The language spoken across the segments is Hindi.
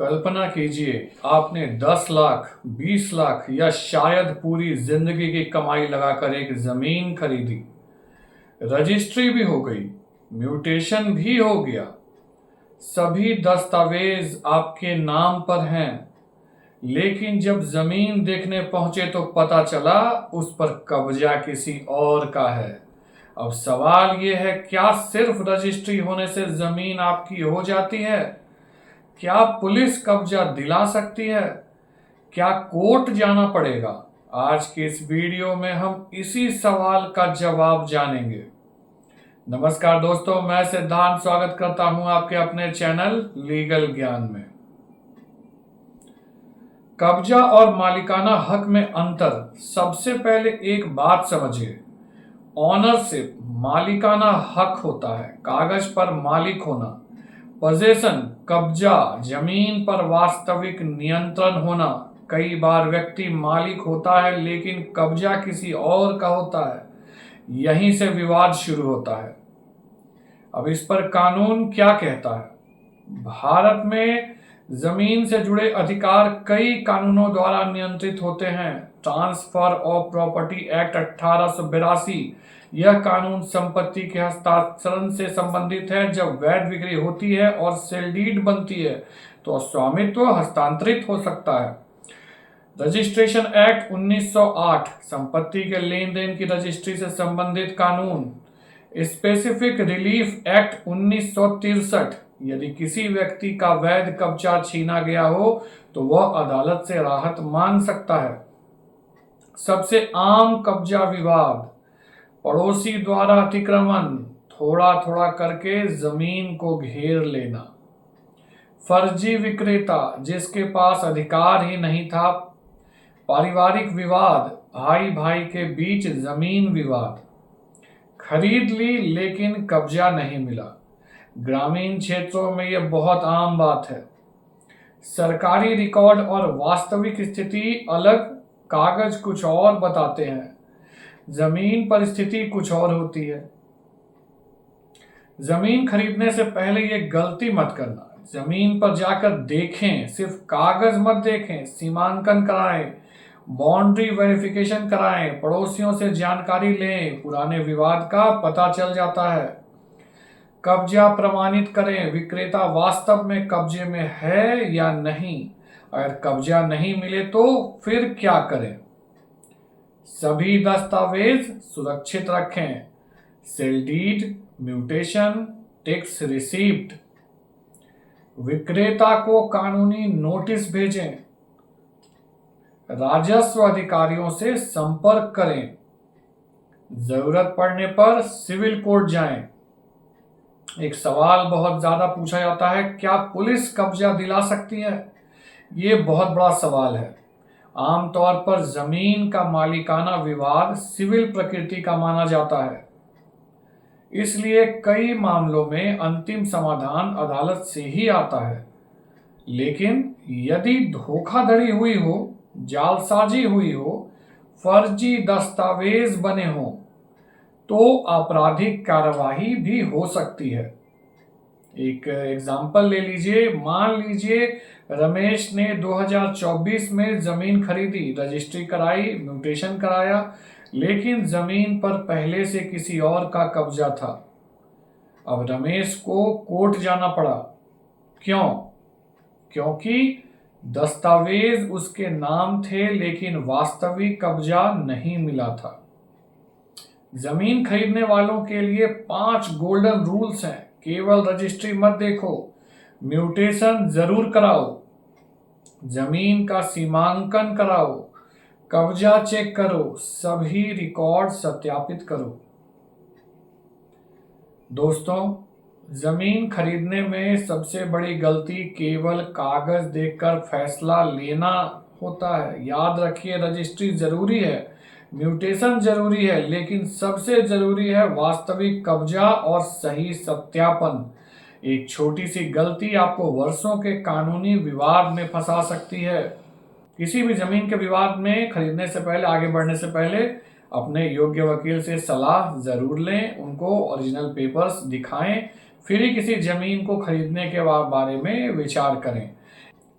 कल्पना कीजिए आपने 10 लाख, 20 लाख या शायद पूरी जिंदगी की कमाई लगाकर एक जमीन खरीदी। रजिस्ट्री भी हो गई, म्यूटेशन भी हो गया, सभी दस्तावेज आपके नाम पर हैं। लेकिन जब जमीन देखने पहुंचे तो पता चला उस पर कब्जा किसी और का है। अब सवाल यह है, क्या सिर्फ रजिस्ट्री होने से जमीन आपकी हो जाती है? क्या पुलिस कब्जा दिला सकती है? क्या कोर्ट जाना पड़ेगा? आज के इस वीडियो में हम इसी सवाल का जवाब जानेंगे। नमस्कार दोस्तों, मैं सिद्धांत स्वागत करता हूं आपके अपने चैनल लीगल ज्ञान में। कब्जा और मालिकाना हक में अंतर। सबसे पहले एक बात समझिए, ऑनरशिप मालिकाना हक होता है, कागज पर मालिक होना। पोजेशन कब्जा, जमीन पर वास्तविक नियंत्रण होना। कई बार व्यक्ति मालिक होता है लेकिन कब्जा किसी और का होता है। यहीं से विवाद शुरू होता है। अब इस पर कानून क्या कहता है? भारत में जमीन से जुड़े अधिकार कई कानूनों द्वारा नियंत्रित होते हैं। ट्रांसफर ऑफ प्रॉपर्टी एक्ट 1882, यह कानून संपत्ति के हस्तांतरण से संबंधित है। जब वैध बिक्री होती है और सेल डीड बनती है तो स्वामित्व हस्तांतरित हो सकता है। रजिस्ट्रेशन एक्ट 1908, संपत्ति के लेन देन की रजिस्ट्री से संबंधित कानून। स्पेसिफिक रिलीफ एक्ट 1963, यदि किसी व्यक्ति का वैध कब्जा छीना गया हो तो वह अदालत से राहत मांग सकता है। सबसे आम कब्जा विवाद, पड़ोसी द्वारा अतिक्रमण, थोड़ा थोड़ा करके जमीन को घेर लेना। फर्जी विक्रेता, जिसके पास अधिकार ही नहीं था। पारिवारिक विवाद, भाई भाई के बीच जमीन विवाद। खरीद ली लेकिन कब्जा नहीं मिला, ग्रामीण क्षेत्रों में यह बहुत आम बात है। सरकारी रिकॉर्ड और वास्तविक स्थिति अलग, कागज कुछ और बताते हैं, जमीन पर स्थिति कुछ और होती है। जमीन खरीदने से पहले ये गलती मत करना, जमीन पर जाकर देखें, सिर्फ कागज मत देखें, सीमांकन कराएं, बाउंड्री वेरिफिकेशन कराएं, पड़ोसियों से जानकारी लें, पुराने विवाद का पता चल जाता है। कब्जा प्रमाणित करें, विक्रेता वास्तव में कब्जे में है या नहीं। अगर कब्जा नहीं मिले तो फिर क्या करें? सभी दस्तावेज सुरक्षित रखें, sale deed, mutation, tax receipt. विक्रेता को कानूनी नोटिस भेजें, राजस्व अधिकारियों से संपर्क करें, जरूरत पड़ने पर सिविल कोर्ट जाएं। एक सवाल बहुत ज्यादा पूछा जाता है, क्या पुलिस कब्जा दिला सकती है? ये बहुत बड़ा सवाल है। आमतौर पर जमीन का मालिकाना विवाद सिविल प्रकृति का माना जाता है, इसलिए कई मामलों में अंतिम समाधान अदालत से ही आता है। लेकिन यदि धोखाधड़ी हुई हो, जालसाजी हुई हो, फर्जी दस्तावेज बने हों तो आपराधिक कार्यवाही भी हो सकती है। एक एग्जाम्पल ले लीजिए, मान लीजिए रमेश ने 2024 में जमीन खरीदी, रजिस्ट्री कराई, म्यूटेशन कराया, लेकिन जमीन पर पहले से किसी और का कब्जा था। अब रमेश को कोर्ट जाना पड़ा। क्यों? क्योंकि दस्तावेज उसके नाम थे लेकिन वास्तविक कब्जा नहीं मिला था। जमीन खरीदने वालों के लिए 5 गोल्डन रूल्स हैं। केवल रजिस्ट्री मत देखो, म्यूटेशन जरूर कराओ, जमीन का सीमांकन कराओ, कब्जा चेक करो, सभी रिकॉर्ड सत्यापित करो। दोस्तों, जमीन खरीदने में सबसे बड़ी गलती केवल कागज देखकर फैसला लेना होता है। याद रखिए, रजिस्ट्री जरूरी है, म्यूटेशन जरूरी है, लेकिन सबसे जरूरी है वास्तविक कब्जा और सही सत्यापन। एक छोटी सी गलती आपको वर्षों के कानूनी विवाद में फंसा सकती है। किसी भी जमीन के विवाद में खरीदने से पहले, आगे बढ़ने से पहले अपने योग्य वकील से सलाह जरूर लें, उनको ओरिजिनल पेपर्स दिखाएं, फिर ही किसी जमीन को खरीदने के बारे में विचार करें।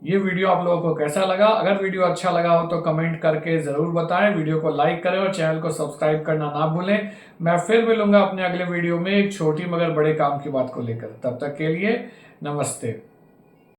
ये वीडियो आप लोगों को कैसा लगा? अगर वीडियो अच्छा लगा हो तो कमेंट करके ज़रूर बताएं, वीडियो को लाइक करें और चैनल को सब्सक्राइब करना ना भूलें। मैं फिर मिलूंगा अपने अगले वीडियो में एक छोटी मगर बड़े काम की बात को लेकर। तब तक के लिए नमस्ते।